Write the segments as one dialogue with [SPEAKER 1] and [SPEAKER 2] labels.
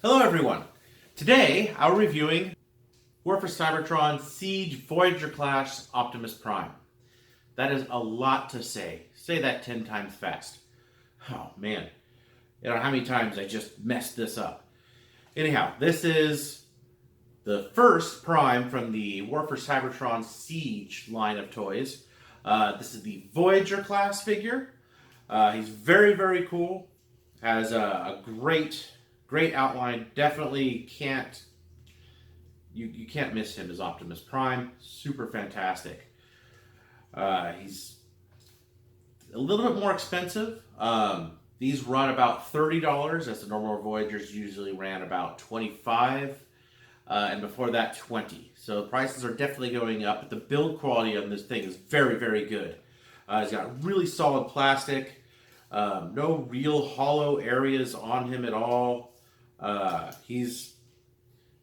[SPEAKER 1] Hello everyone! Today I'm reviewing War for Cybertron Siege Voyager class Optimus Prime. That is a lot to say. Say that 10 times fast. Oh man, you know how many times I just messed this up. Anyhow, this is the first Prime from the War for Cybertron Siege line of toys. This is the Voyager class figure. He's very, very cool. Has a great outline. Definitely can't you can't miss him as Optimus Prime. Super fantastic. He's a little bit more expensive. These run about $30, as the normal Voyagers usually ran about $25, and before that $20. So prices are definitely going up. But the build quality on this thing is very, very good. He's got really solid plastic. No real hollow areas on him at all. He's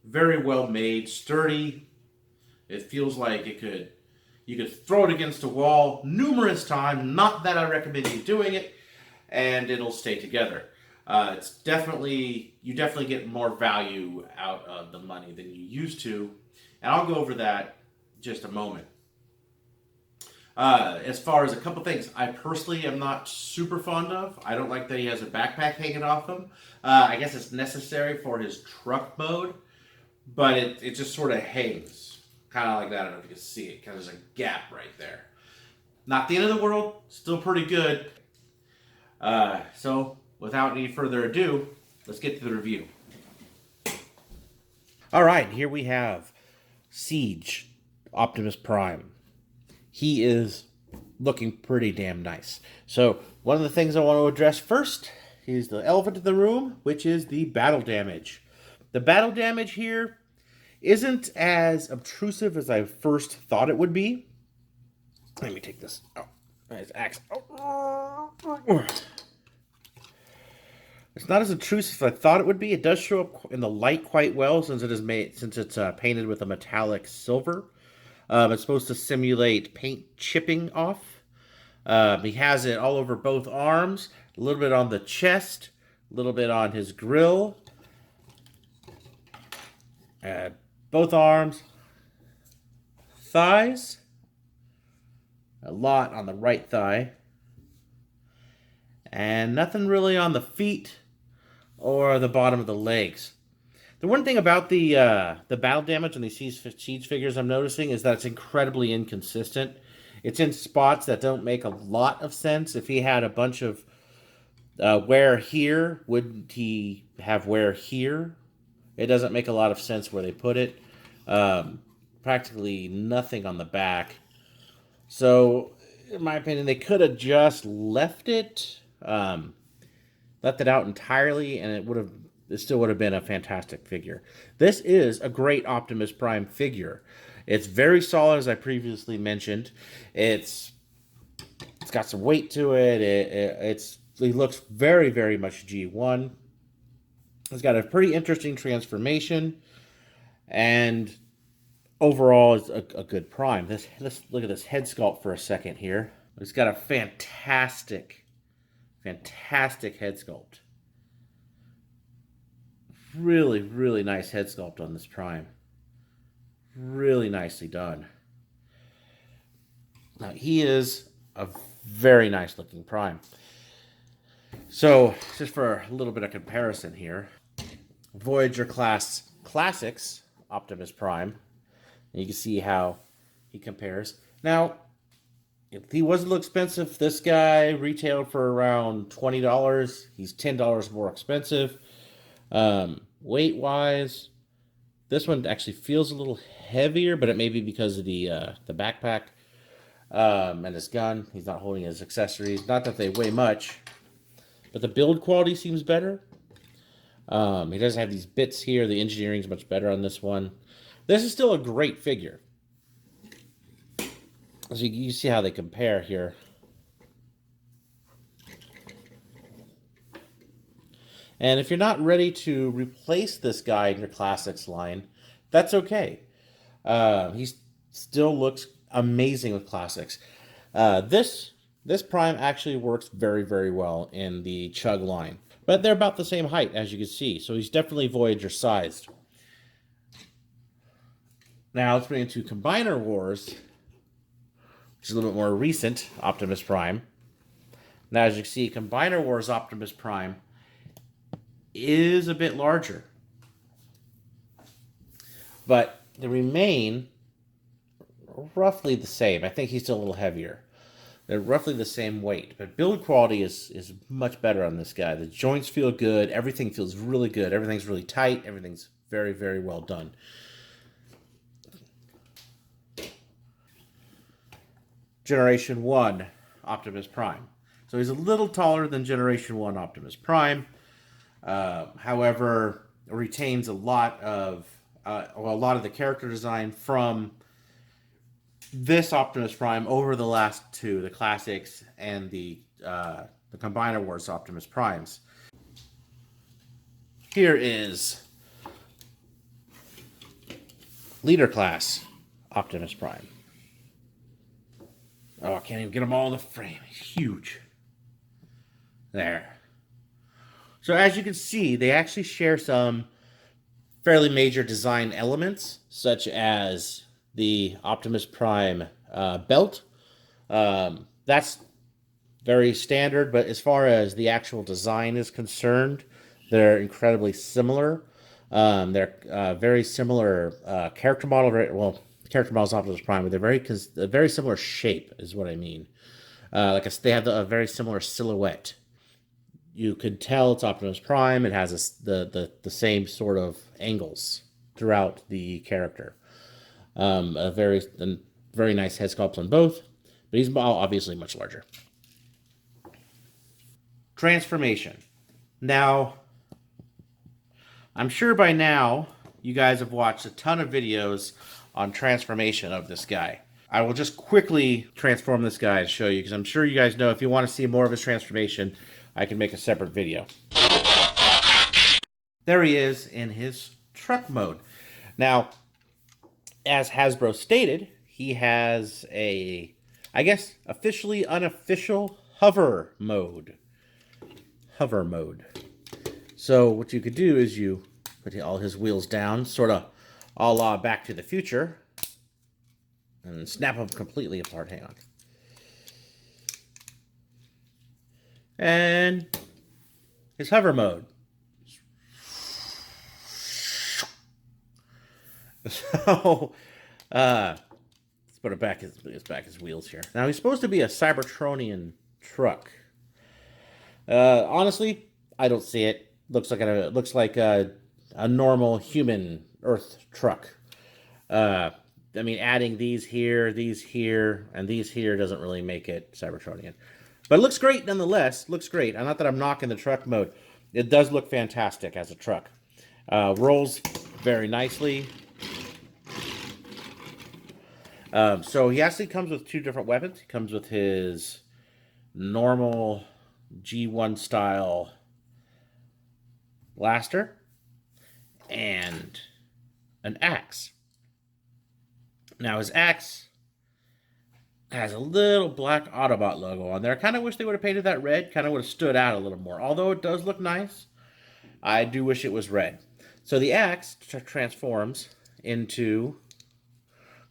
[SPEAKER 1] very well made, sturdy. It feels like you could throw it against a wall numerous times. Not that I recommend you doing it, and it'll stay together. You definitely get more value out of the money than you used to, and I'll go over that in just a moment. As far as a couple things, I personally am not super fond of. I don't like that he has a backpack hanging off him. I guess it's necessary for his truck mode, but it just sort of hangs. Kind of like that. I don't know if you can see it, because there's a gap right there. Not the end of the world. Still pretty good. So, without any further ado, let's get to the review. Alright, here we have Siege Optimus Prime. He is looking pretty damn nice. So, one of the things I want to address first is the elephant in the room, which is the battle damage. The battle damage here isn't as obtrusive as I first thought it would be. Let me take this. Oh, nice axe. Oh. It's not as obtrusive as I thought it would be. It does show up in the light quite well, since it's painted with a metallic silver. It's supposed to simulate paint chipping off. He has it all over both arms, a little bit on the chest, a little bit on his grill. Both arms, thighs, a lot on the right thigh, and nothing really on the feet or the bottom of the legs. The one thing about the battle damage on these Siege figures I'm noticing is that it's incredibly inconsistent. It's in spots that don't make a lot of sense. If he had a bunch of wear here, wouldn't he have wear here? It doesn't make a lot of sense where they put it. Practically nothing on the back. So, in my opinion, they could have just left it out entirely, and it still would have been a fantastic figure. This is a great Optimus Prime figure. It's very solid, as I previously mentioned. It's got some weight to it. It looks very, very much G1. It's got a pretty interesting transformation, and overall, it's a good Prime. Let's look at this head sculpt for a second here. It's got a fantastic head sculpt. Really, really nice head sculpt on this Prime. Really nicely done. Now, he is a very nice looking Prime. So, just for a little bit of comparison here, Voyager class Classics Optimus Prime. And you can see how he compares. Now, if he was a little expensive, this guy retailed for around $20. He's $10 more expensive. Weight-wise, this one actually feels a little heavier, but it may be because of the backpack and his gun. He's not holding his accessories. Not that they weigh much, but the build quality seems better. He does have these bits here. The engineering is much better on this one. This is still a great figure. So you see how they compare here. And if you're not ready to replace this guy in your Classics line, that's okay. He still looks amazing with Classics. This Prime actually works very, very well in the Chug line. But they're about the same height, as you can see. So he's definitely Voyager sized. Now let's bring it to Combiner Wars, which is a little bit more recent, Optimus Prime. Now, as you can see, Combiner Wars Optimus Prime is a bit larger. But they remain roughly the same. I think he's still a little heavier. They're roughly the same weight, but build quality is much better on this guy. The joints feel good. Everything feels really good. Everything's really tight. Everything's very, very well done. Generation 1 Optimus Prime. So he's a little taller than Generation 1 Optimus Prime. However, retains a lot of the character design from this Optimus Prime over the last two, the classics and the Combiner Wars Optimus Primes. Here is Leader Class Optimus Prime. Oh, I can't even get them all in the frame. He's huge. There. So as you can see, they actually share some fairly major design elements, such as the Optimus Prime belt. That's very standard, but as far as the actual design is concerned, they're incredibly similar. They're very similar character model. Well, character models Optimus Prime, but they're a very similar shape, is what I mean. They have a very similar silhouette. You could tell it's Optimus Prime. It has the same sort of angles throughout the character. A very nice head sculpt on both, but he's obviously much larger. Transformation. Now, I'm sure by now you guys have watched a ton of videos on transformation of this guy. I will just quickly transform this guy and show you, because I'm sure you guys know if you want to see more of his transformation, I can make a separate video. There he is in his truck mode. Now, as Hasbro stated, he has a, I guess, officially unofficial hover mode. Hover mode. So what you could do is you put all his wheels down, sort of a la Back to the Future, and snap them completely apart. Hang on. And his hover mode. So, let's put it back his wheels here. Now, he's supposed to be a Cybertronian truck. Honestly, I don't see it. Looks like a normal human Earth truck. I mean, adding these here, and these here doesn't really make it Cybertronian. But it looks great nonetheless. Looks great. Not that I'm knocking the truck mode. It does look fantastic as a truck. Rolls very nicely. So he actually comes with two different weapons. He comes with his normal G1 style blaster and an axe. Now his axe has a little black Autobot logo on there. I kind of wish they would have painted that red. Kind of would have stood out a little more. Although it does look nice, I do wish it was red. So the axe transforms into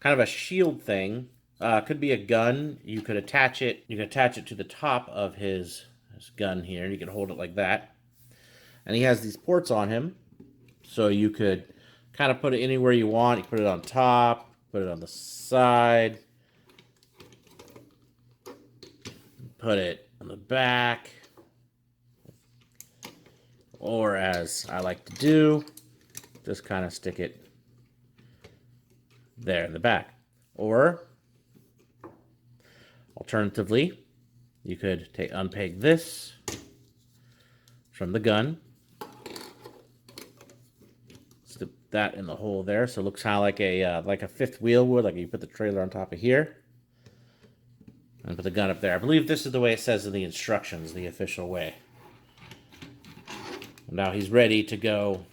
[SPEAKER 1] kind of a shield thing. Could be a gun. You could attach it. You could attach it to the top of his gun here. You could hold it like that. And he has these ports on him, so you could kind of put it anywhere you want. You can put it on top, put it on the side, put it on the back, or as I like to do, just kind of stick it there in the back. Or alternatively, you could unpeg this from the gun, slip that in the hole there, so it looks kind of like a fifth wheel would, like you put the trailer on top of here and put the gun up there. I believe this is the way it says in the instructions, the official way. Now he's ready to go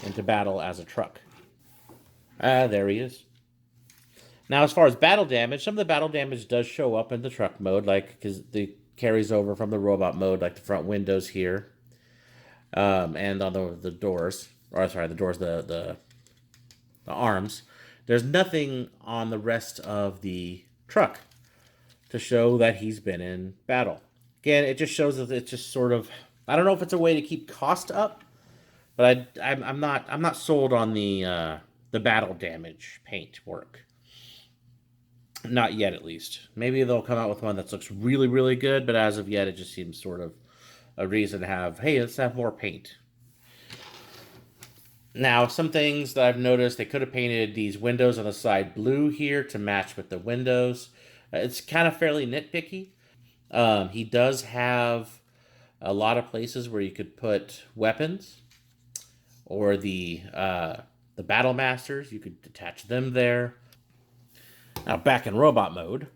[SPEAKER 1] into battle as a truck. There he is. Now, as far as battle damage, some of the battle damage does show up in the truck mode, like because it carries over from the robot mode, like the front windows here. and on the doors, or sorry, the doors, the arms. There's nothing on the rest of the truck to show that he's been in battle. Again, it just shows that it's just sort of, I don't know if it's a way to keep cost up, but I'm not sold on the battle damage paint work. Not yet, at least. Maybe they'll come out with one that looks really, really good, but as of yet, it just seems sort of a reason to have, hey, let's have more paint. Now, some things that I've noticed, they could have painted these windows on the side blue here to match with the windows. It's kind of fairly nitpicky. He does have a lot of places where you could put weapons or the battle masters. You could attach them there. Now, back in robot mode,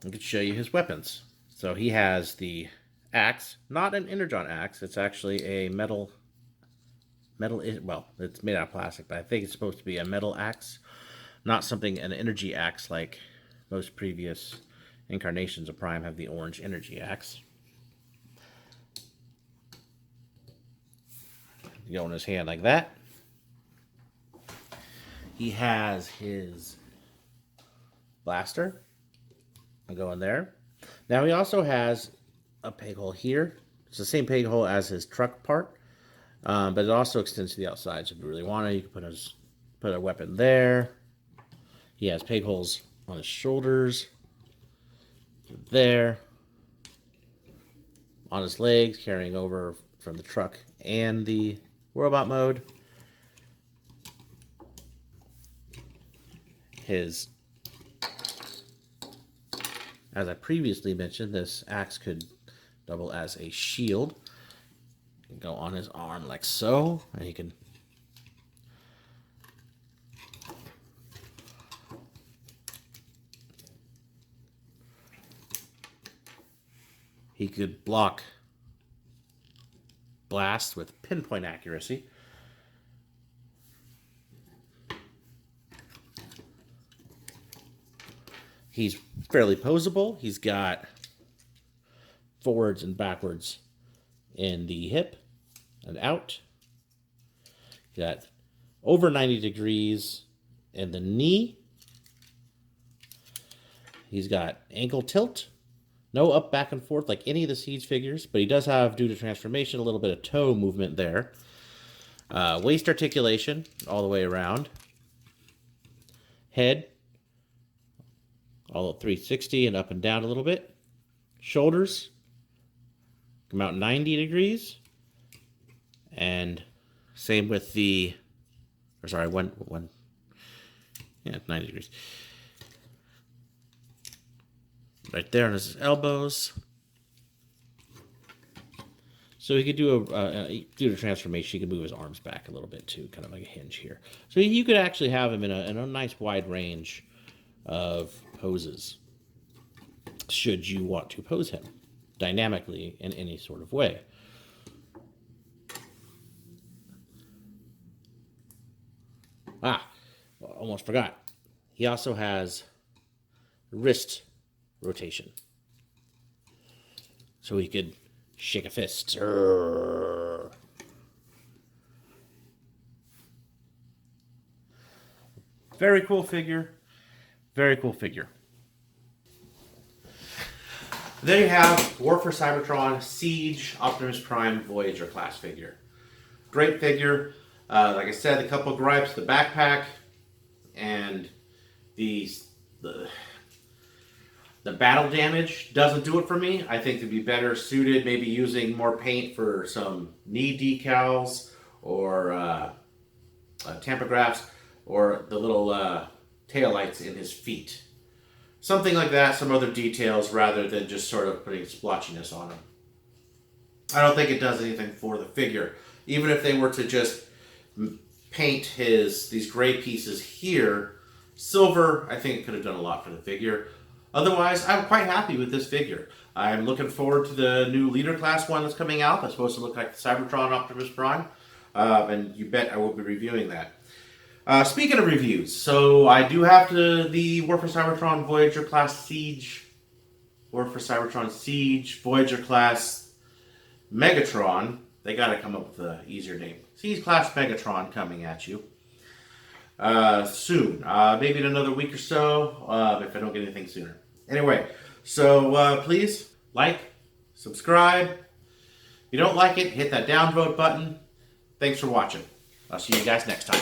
[SPEAKER 1] I could show you his weapons. So he has the axe, not an energon axe. It's actually a metal. Well, it's made out of plastic, but I think it's supposed to be a metal axe, not an energy axe like most previous incarnations of Prime have the orange energy axe. You go in his hand like that. He has his blaster. I'll go in there. Now he also has a peg hole here. It's the same peg hole as his truck part, but it also extends to the outside. So if you really want to, you can put a weapon there. He has peg holes on his shoulders, there, on his legs, carrying over from the truck and the robot mode. As I previously mentioned, this axe could double as a shield. Go on his arm like so, and he can block blasts with pinpoint accuracy. He's fairly posable. He's got forwards and backwards in the hip and out. He's got over 90 degrees in the knee. He's got ankle tilt. No up, back, and forth like any of the Siege figures, but he does have, due to transformation, a little bit of toe movement there. Waist articulation all the way around. Head all at 360 and up and down a little bit. Shoulders come out 90 degrees. And same with the, or sorry, yeah, 90 degrees. Right there on his elbows. So he could do due to transformation, he could move his arms back a little bit too, kind of like a hinge here. So you could actually have him in a nice wide range of poses, should you want to pose him dynamically in any sort of way. Almost forgot. He also has wrist rotation. So he could shake a fist. Very cool figure. Very cool figure. There you have War for Cybertron Siege Optimus Prime Voyager class figure. Great figure. Like I said, a couple of gripes: the backpack and the battle damage doesn't do it for me. I think it'd be better suited, maybe using more paint for some knee decals or tampografts, or the little tail lights in his feet. Something like that, some other details, rather than just sort of putting splotchiness on him. I don't think it does anything for the figure. Even if they were to just paint these gray pieces here silver, I think it could have done a lot for the figure. Otherwise, I'm quite happy with this figure. I'm looking forward to the new Leader Class one that's coming out. That's supposed to look like the Cybertron Optimus Prime. And you bet I will be reviewing that. Speaking of reviews, so I do have the War for Cybertron Voyager Class Siege. War for Cybertron Siege Voyager Class Megatron, they got to come up with an easier name. Siege Class Megatron coming at you soon. Maybe in another week or so, if I don't get anything sooner. Anyway, so please like, subscribe. If you don't like it, hit that downvote button. Thanks for watching. I'll see you guys next time.